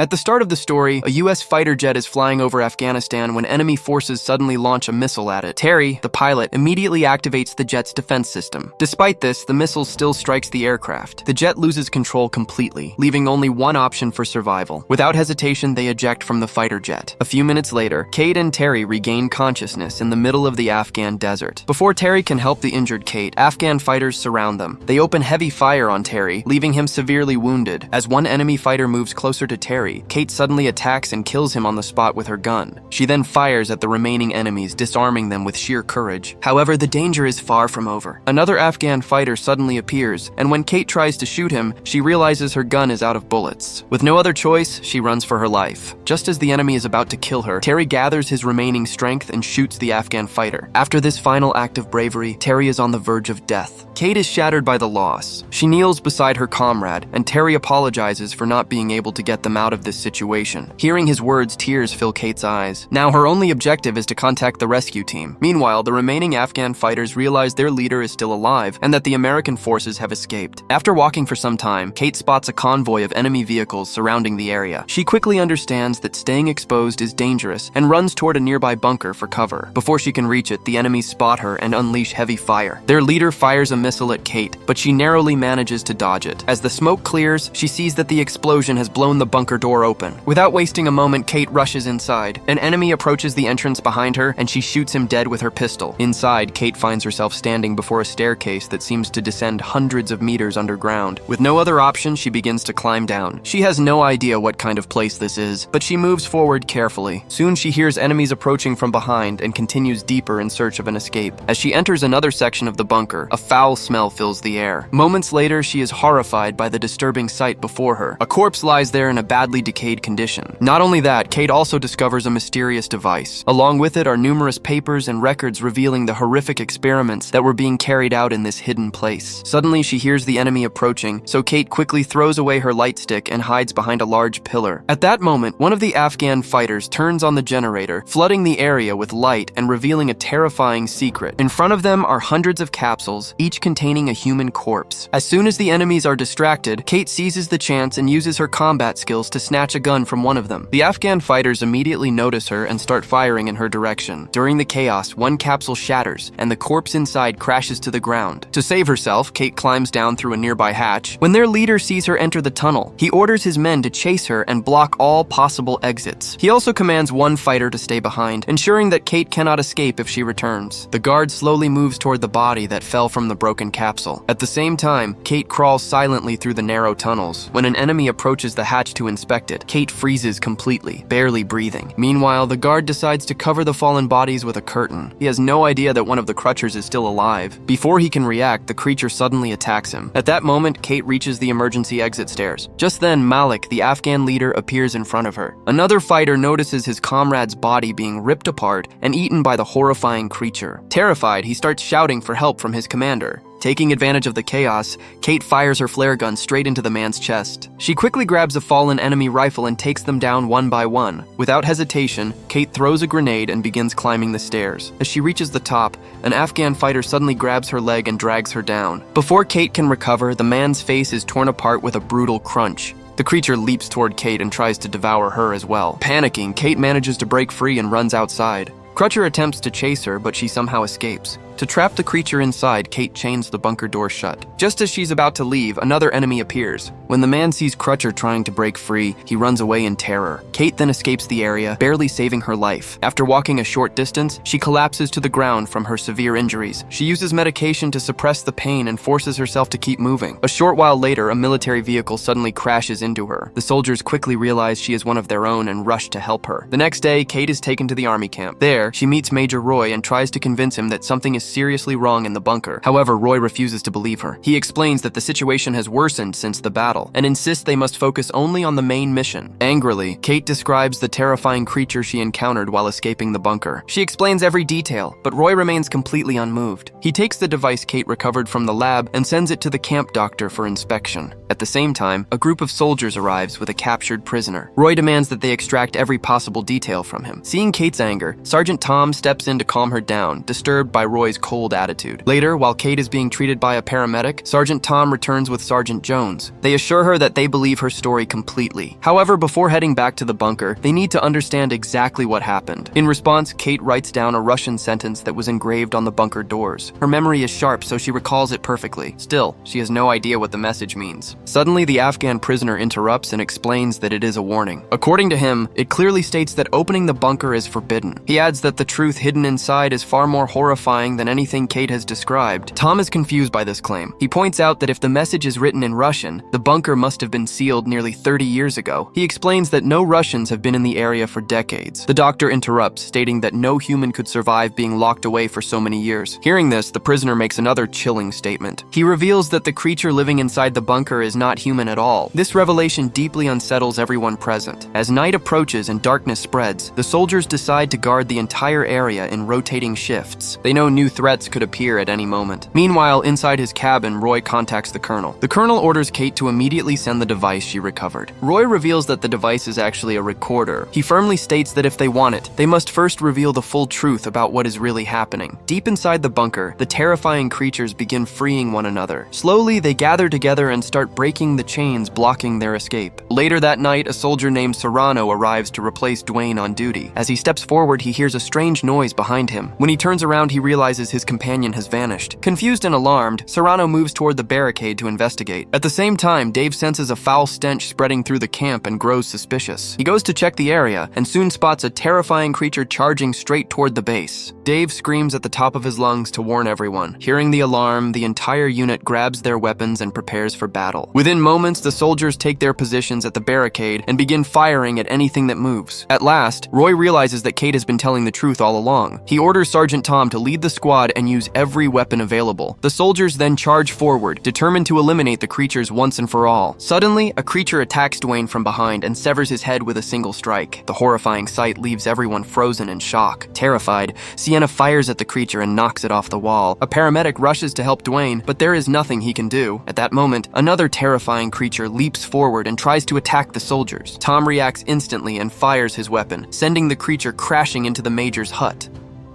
At the start of the story, a US fighter jet is flying over Afghanistan when enemy forces suddenly launch a missile at it. Terry, the pilot, immediately activates the jet's defense system. Despite this, the missile still strikes the aircraft. The jet loses control completely, leaving only one option for survival. Without hesitation, they eject from the fighter jet. A few minutes later, Kate and Terry regain consciousness in the middle of the Afghan desert. Before Terry can help the injured Kate, Afghan fighters surround them. They open heavy fire on Terry, leaving him severely wounded. As one enemy fighter moves closer to Terry, Kate suddenly attacks and kills him on the spot with her gun. She then fires at the remaining enemies, disarming them with sheer courage. However, the danger is far from over. Another Afghan fighter suddenly appears, and when Kate tries to shoot him, she realizes her gun is out of bullets. With no other choice, she runs for her life. Just as the enemy is about to kill her, Terry gathers his remaining strength and shoots the Afghan fighter. After this final act of bravery, Terry is on the verge of death. Kate is shattered by the loss. She kneels beside her comrade, and Terry apologizes for not being able to get them out of this situation. Hearing his words, tears fill Kate's eyes. Now her only objective is to contact the rescue team. Meanwhile, the remaining Afghan fighters realize their leader is still alive and that the American forces have escaped. After walking for some time, Kate spots a convoy of enemy vehicles surrounding the area. She quickly understands that staying exposed is dangerous and runs toward a nearby bunker for cover. Before she can reach it, the enemies spot her and unleash heavy fire. Their leader fires a missile at Kate, but she narrowly manages to dodge it. As the smoke clears, she sees that the explosion has blown the bunker door open. Without wasting a moment, Kate rushes inside. An enemy approaches the entrance behind her, and she shoots him dead with her pistol. Inside, Kate finds herself standing before a staircase that seems to descend hundreds of meters underground. With no other option, she begins to climb down. She has no idea what kind of place this is, but she moves forward carefully. Soon she hears enemies approaching from behind and continues deeper in search of an escape. As she enters another section of the bunker, a foul smell fills the air. Moments later, she is horrified by the disturbing sight before her. A corpse lies there in a badly decayed condition. Not only that, Kate also discovers a mysterious device. Along with it are numerous papers and records revealing the horrific experiments that were being carried out in this hidden place. Suddenly, she hears the enemy approaching, so Kate quickly throws away her light stick and hides behind a large pillar. At that moment, one of the Afghan fighters turns on the generator, flooding the area with light and revealing a terrifying secret. In front of them are hundreds of capsules, each containing a human corpse. As soon as the enemies are distracted, Kate seizes the chance and uses her combat skills to snatch a gun from one of them. The Afghan fighters immediately notice her and start firing in her direction. During the chaos, one capsule shatters, and the corpse inside crashes to the ground. To save herself, Kate climbs down through a nearby hatch. When their leader sees her enter the tunnel, he orders his men to chase her and block all possible exits. He also commands one fighter to stay behind, ensuring that Kate cannot escape if she returns. The guard slowly moves toward the body that fell from the broken capsule. At the same time, Kate crawls silently through the narrow tunnels. When an enemy approaches the hatch to inspect it, Kate freezes completely, barely breathing. Meanwhile, the guard decides to cover the fallen bodies with a curtain. He has no idea that one of the Crutchers is still alive. Before he can react, the creature suddenly attacks him. At that moment, Kate reaches the emergency exit stairs. Just then, Malik, the Afghan leader, appears in front of her. Another fighter notices his comrade's body being ripped apart and eaten by the horrifying creature. Terrified, he starts shouting for help from his commander. Taking advantage of the chaos, Kate fires her flare gun straight into the man's chest. She quickly grabs a fallen enemy rifle and takes them down one by one. Without hesitation, Kate throws a grenade and begins climbing the stairs. As she reaches the top, an Afghan fighter suddenly grabs her leg and drags her down. Before Kate can recover, the man's face is torn apart with a brutal crunch. The creature leaps toward Kate and tries to devour her as well. Panicking, Kate manages to break free and runs outside. Crutcher attempts to chase her, but she somehow escapes. To trap the creature inside, Kate chains the bunker door shut. Just as she's about to leave, another enemy appears. When the man sees Crutcher trying to break free, he runs away in terror. Kate then escapes the area, barely saving her life. After walking a short distance, she collapses to the ground from her severe injuries. She uses medication to suppress the pain and forces herself to keep moving. A short while later, a military vehicle suddenly crashes into her. The soldiers quickly realize she is one of their own and rush to help her. The next day, Kate is taken to the army camp. There, she meets Major Roy and tries to convince him that something is seriously wrong in the bunker. However, Roy refuses to believe her. He explains that the situation has worsened since the battle and insists they must focus only on the main mission. Angrily, Kate describes the terrifying creature she encountered while escaping the bunker. She explains every detail, but Roy remains completely unmoved. He takes the device Kate recovered from the lab and sends it to the camp doctor for inspection. At the same time, a group of soldiers arrives with a captured prisoner. Roy demands that they extract every possible detail from him. Seeing Kate's anger, Sergeant Tom steps in to calm her down, disturbed by Roy's Roy's cold attitude. Later, while Kate is being treated by a paramedic, Sergeant Tom returns with Sergeant Jones. They assure her that they believe her story completely. However, before heading back to the bunker, they need to understand exactly what happened. In response, Kate writes down a Russian sentence that was engraved on the bunker doors. Her memory is sharp, so she recalls it perfectly. Still, she has no idea what the message means. Suddenly, the Afghan prisoner interrupts and explains that it is a warning. According to him, it clearly states that opening the bunker is forbidden. He adds that the truth hidden inside is far more horrifying than anything Kate has described. Tom is confused by this claim. He points out that if the message is written in Russian, the bunker must have been sealed nearly 30 years ago. He explains that no Russians have been in the area for decades. The doctor interrupts, stating that no human could survive being locked away for so many years. Hearing this, the prisoner makes another chilling statement. He reveals that the creature living inside the bunker is not human at all. This revelation deeply unsettles everyone present. As night approaches and darkness spreads, the soldiers decide to guard the entire area in rotating shifts. They know new threats could appear at any moment. Meanwhile, inside his cabin, Roy contacts the colonel. The colonel orders Kate to immediately send the device she recovered. Roy reveals that the device is actually a recorder. He firmly states that if they want it, they must first reveal the full truth about what is really happening. Deep inside the bunker, the terrifying creatures begin freeing one another. Slowly, they gather together and start breaking the chains blocking their escape. Later that night, a soldier named Serrano arrives to replace Dwayne on duty. As he steps forward, he hears a strange noise behind him. When he turns around, he realizes his companion has vanished. Confused and alarmed, Serrano moves toward the barricade to investigate. At the same time, Dave senses a foul stench spreading through the camp and grows suspicious. He goes to check the area and soon spots a terrifying creature charging straight toward the base. Dave screams at the top of his lungs to warn everyone. Hearing the alarm, the entire unit grabs their weapons and prepares for battle. Within moments, the soldiers take their positions at the barricade and begin firing at anything that moves. At last, Roy realizes that Kate has been telling the truth all along. He orders Sergeant Tom to lead the squad and use every weapon available. The soldiers then charge forward, determined to eliminate the creatures once and for all. Suddenly, a creature attacks Dwayne from behind and severs his head with a single strike. The horrifying sight leaves everyone frozen in shock. Terrified, Sienna fires at the creature and knocks it off the wall. A paramedic rushes to help Dwayne, but there is nothing he can do. At that moment, another terrifying creature leaps forward and tries to attack the soldiers. Tom reacts instantly and fires his weapon, sending the creature crashing into the major's hut.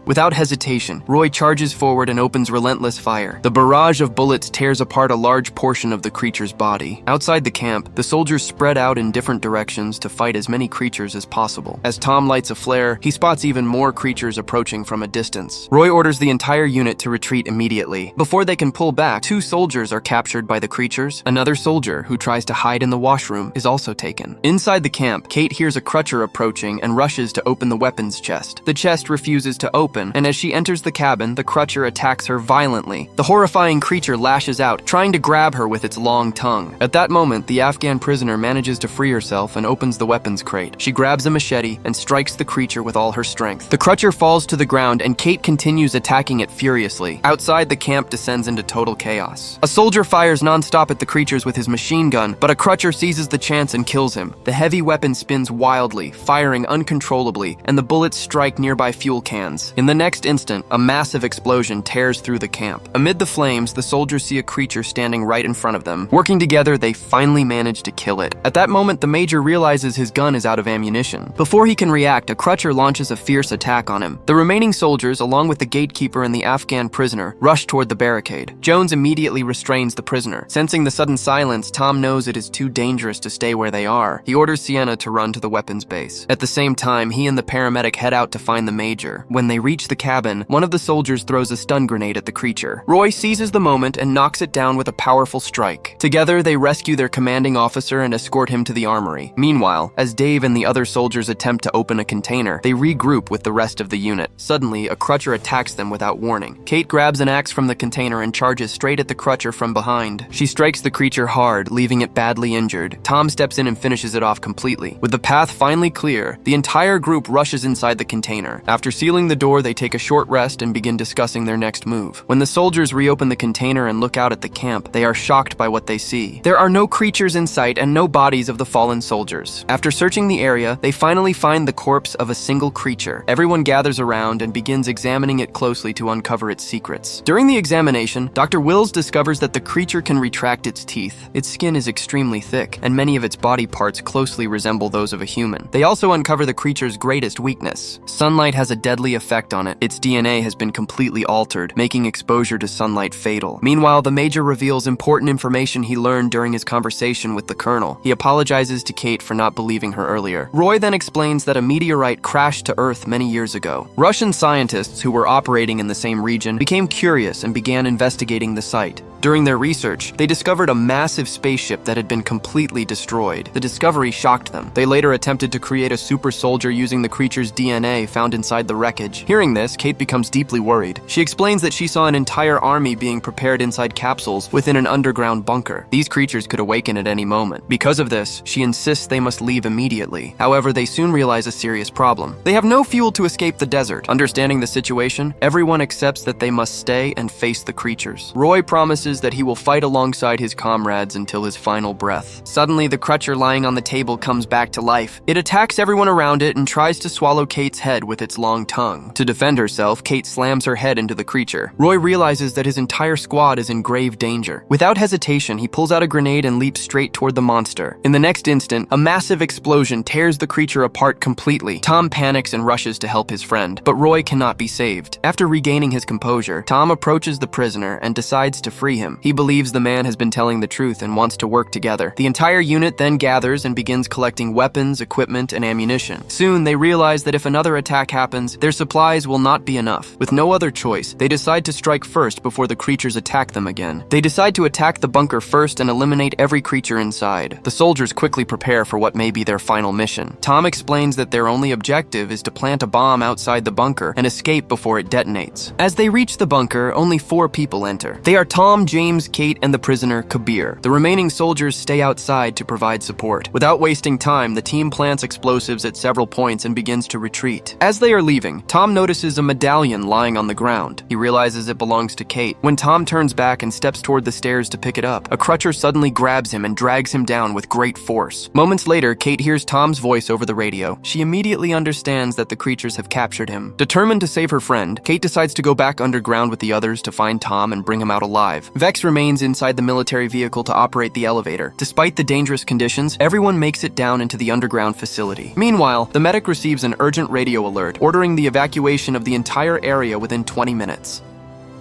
Without hesitation, Roy charges forward and opens relentless fire. The barrage of bullets tears apart a large portion of the creature's body. Outside the camp, the soldiers spread out in different directions to fight as many creatures as possible. As Tom lights a flare, he spots even more creatures approaching from a distance. Roy orders the entire unit to retreat immediately. Before they can pull back, 2 soldiers are captured by the creatures. Another soldier, who tries to hide in the washroom, is also taken. Inside the camp, Kate hears a crutcher approaching and rushes to open the weapons chest. The chest refuses to open, and as she enters the cabin, the crutcher attacks her violently. The horrifying creature lashes out, trying to grab her with its long tongue. At that moment, the Afghan prisoner manages to free herself and opens the weapons crate. She grabs a machete and strikes the creature with all her strength. The crutcher falls to the ground, and Kate continues attacking it furiously. Outside, the camp descends into total chaos. A soldier fires non-stop at the creatures with his machine gun, but a crutcher seizes the chance and kills him. The heavy weapon spins wildly, firing uncontrollably, and the bullets strike nearby fuel cans. In the next instant, a massive explosion tears through the camp. Amid the flames, the soldiers see a creature standing right in front of them. Working together, they finally manage to kill it. At that moment, the major realizes his gun is out of ammunition. Before he can react, a crutcher launches a fierce attack on him. The remaining soldiers, along with the gatekeeper and the Afghan prisoner, rush toward the barricade. Jones immediately restrains the prisoner. Sensing the sudden silence, Tom knows it is too dangerous to stay where they are. He orders Sienna to run to the weapons base. At the same time, he and the paramedic head out to find the major. When they reach the cabin, one of the soldiers throws a stun grenade at the creature. Roy seizes the moment and knocks it down with a powerful strike. Together, they rescue their commanding officer and escort him to the armory. Meanwhile, as Dave and the other soldiers attempt to open a container, they regroup with the rest of the unit. Suddenly, a crutcher attacks them without warning. Kate grabs an axe from the container and charges straight at the crutcher from behind. She strikes the creature hard, leaving it badly injured. Tom steps in and finishes it off completely. With the path finally clear, the entire group rushes inside the container. After sealing the door, they take a short rest and begin discussing their next move. When the soldiers reopen the container and look out at the camp, they are shocked by what they see. There are no creatures in sight and no bodies of the fallen soldiers. After searching the area, they finally find the corpse of a single creature. Everyone gathers around and begins examining it closely to uncover its secrets. During the examination, Dr. Wills discovers that the creature can retract its teeth. Its skin is extremely thick, and many of its body parts closely resemble those of a human. They also uncover the creature's greatest weakness. Sunlight has a deadly effect act on it. Its DNA has been completely altered, making exposure to sunlight fatal. Meanwhile, the Major reveals important information he learned during his conversation with the Colonel. He apologizes to Kate for not believing her earlier. Roy then explains that a meteorite crashed to Earth many years ago. Russian scientists who were operating in the same region became curious and began investigating the site. During their research, they discovered a massive spaceship that had been completely destroyed. The discovery shocked them. They later attempted to create a super soldier using the creature's DNA found inside the wreckage. Hearing this, Kate becomes deeply worried. She explains that she saw an entire army being prepared inside capsules within an underground bunker. These creatures could awaken at any moment. Because of this, she insists they must leave immediately. However, they soon realize a serious problem. They have no fuel to escape the desert. Understanding the situation, everyone accepts that they must stay and face the creatures. Roy promises that he will fight alongside his comrades until his final breath. Suddenly, the crutcher lying on the table comes back to life. It attacks everyone around it and tries to swallow Kate's head with its long tongue. To defend herself, Kate slams her head into the creature. Roy realizes that his entire squad is in grave danger. Without hesitation, he pulls out a grenade and leaps straight toward the monster. In the next instant, a massive explosion tears the creature apart completely. Tom panics and rushes to help his friend, but Roy cannot be saved. After regaining his composure, Tom approaches the prisoner and decides to free him. He believes the man has been telling the truth and wants to work together. The entire unit then gathers and begins collecting weapons, equipment, and ammunition. Soon, they realize that if another attack happens, their supplies will not be enough. With no other choice, they decide to strike first before the creatures attack them again. They decide to attack the bunker first and eliminate every creature inside. The soldiers quickly prepare for what may be their final mission. Tom explains that their only objective is to plant a bomb outside the bunker and escape before it detonates. As they reach the bunker, only 4 people enter. They are Tom, James, Kate, and the prisoner, Kabir. The remaining soldiers stay outside to provide support. Without wasting time, the team plants explosives at several points and begins to retreat. As they are leaving, Tom notices a medallion lying on the ground. He realizes it belongs to Kate. When Tom turns back and steps toward the stairs to pick it up, a crutcher suddenly grabs him and drags him down with great force. Moments later, Kate hears Tom's voice over the radio. She immediately understands that the creatures have captured him. Determined to save her friend, Kate decides to go back underground with the others to find Tom and bring him out alive. Vex remains inside the military vehicle to operate the elevator. Despite the dangerous conditions, everyone makes it down into the underground facility. Meanwhile, the medic receives an urgent radio alert, ordering the evacuation of the entire area within 20 minutes.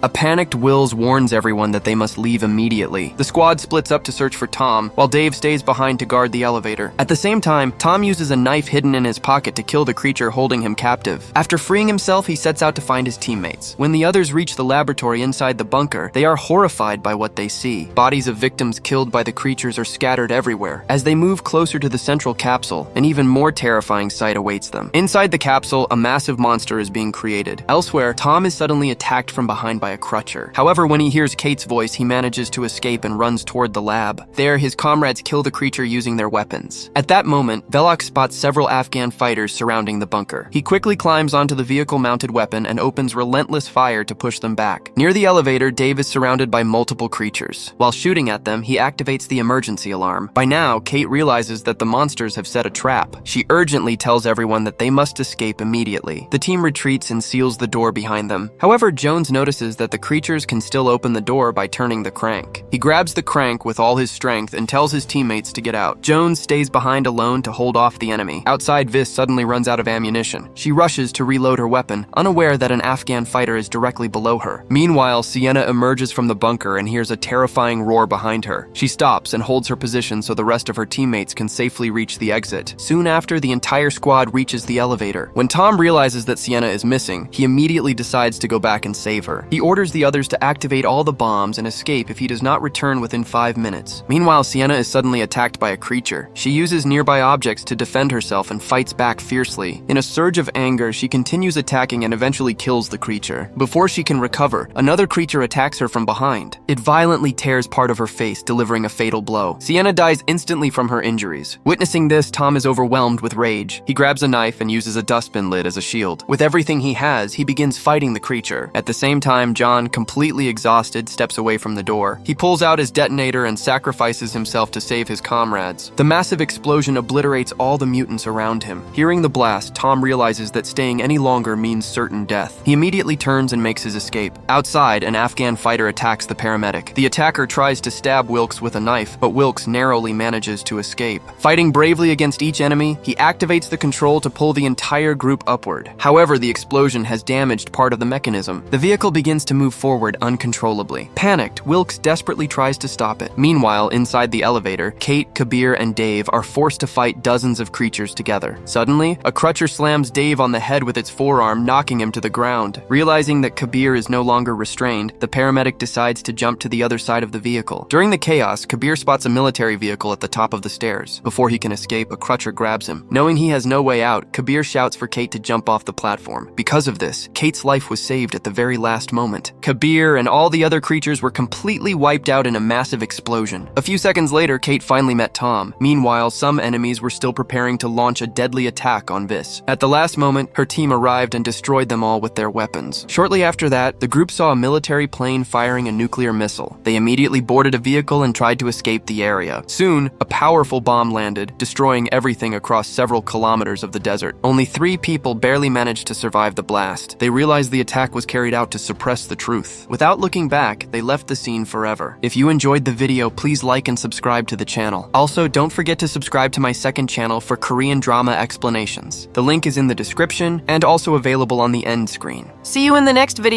A panicked Wills warns everyone that they must leave immediately. The squad splits up to search for Tom, while Dave stays behind to guard the elevator. At the same time, Tom uses a knife hidden in his pocket to kill the creature holding him captive. After freeing himself, he sets out to find his teammates. When the others reach the laboratory inside the bunker, they are horrified by what they see. Bodies of victims killed by the creatures are scattered everywhere. As they move closer to the central capsule, an even more terrifying sight awaits them. Inside the capsule, a massive monster is being created. Elsewhere, Tom is suddenly attacked from behind by a crutcher. However, when he hears Kate's voice, he manages to escape and runs toward the lab. There, his comrades kill the creature using their weapons. At that moment, Velok spots several Afghan fighters surrounding the bunker. He quickly climbs onto the vehicle-mounted weapon and opens relentless fire to push them back. Near the elevator, Dave is surrounded by multiple creatures. While shooting at them, he activates the emergency alarm. By now, Kate realizes that the monsters have set a trap. She urgently tells everyone that they must escape immediately. The team retreats and seals the door behind them. However, Jones notices that the creatures can still open the door by turning the crank. He grabs the crank with all his strength and tells his teammates to get out. Jones stays behind alone to hold off the enemy. Outside, Vis suddenly runs out of ammunition. She rushes to reload her weapon, unaware that an Afghan fighter is directly below her. Meanwhile, Sienna emerges from the bunker and hears a terrifying roar behind her. She stops and holds her position so the rest of her teammates can safely reach the exit. Soon after, the entire squad reaches the elevator. When Tom realizes that Sienna is missing, he immediately decides to go back and save her. He orders the others to activate all the bombs and escape if he does not return within 5 minutes. Meanwhile, Sienna is suddenly attacked by a creature. She uses nearby objects to defend herself and fights back fiercely. In a surge of anger, she continues attacking and eventually kills the creature. Before she can recover, another creature attacks her from behind. It violently tears part of her face, delivering a fatal blow. Sienna dies instantly from her injuries. Witnessing this, Tom is overwhelmed with rage. He grabs a knife and uses a dustbin lid as a shield. With everything he has, he begins fighting the creature. At the same time, John, completely exhausted, steps away from the door. He pulls out his detonator and sacrifices himself to save his comrades. The massive explosion obliterates all the mutants around him. Hearing the blast, Tom realizes that staying any longer means certain death. He immediately turns and makes his escape. Outside, an Afghan fighter attacks the paramedic. The attacker tries to stab Wilkes with a knife, but Wilkes narrowly manages to escape. Fighting bravely against each enemy, he activates the control to pull the entire group upward. However, the explosion has damaged part of the mechanism. The vehicle begins to move forward uncontrollably. Panicked, Wilkes desperately tries to stop it. Meanwhile, inside the elevator, Kate, Kabir, and Dave are forced to fight dozens of creatures together. Suddenly, a crutcher slams Dave on the head with its forearm, knocking him to the ground. Realizing that Kabir is no longer restrained, the paramedic decides to jump to the other side of the vehicle. During the chaos, Kabir spots a military vehicle at the top of the stairs. Before he can escape, a crutcher grabs him. Knowing he has no way out, Kabir shouts for Kate to jump off the platform. Because of this, Kate's life was saved at the very last moment. Kabir and all the other creatures were completely wiped out in a massive explosion. A few seconds later, Kate finally met Tom. Meanwhile, some enemies were still preparing to launch a deadly attack on Vis. At the last moment, her team arrived and destroyed them all with their weapons. Shortly after that, the group saw a military plane firing a nuclear missile. They immediately boarded a vehicle and tried to escape the area. Soon, a powerful bomb landed, destroying everything across several kilometers of the desert. Only 3 people barely managed to survive the blast. They realized the attack was carried out to suppress the truth. Without looking back, they left the scene forever. If you enjoyed the video, please like and subscribe to the channel. Also, don't forget to subscribe to my second channel for Korean drama explanations. The link is in the description and also available on the end screen. See you in the next video.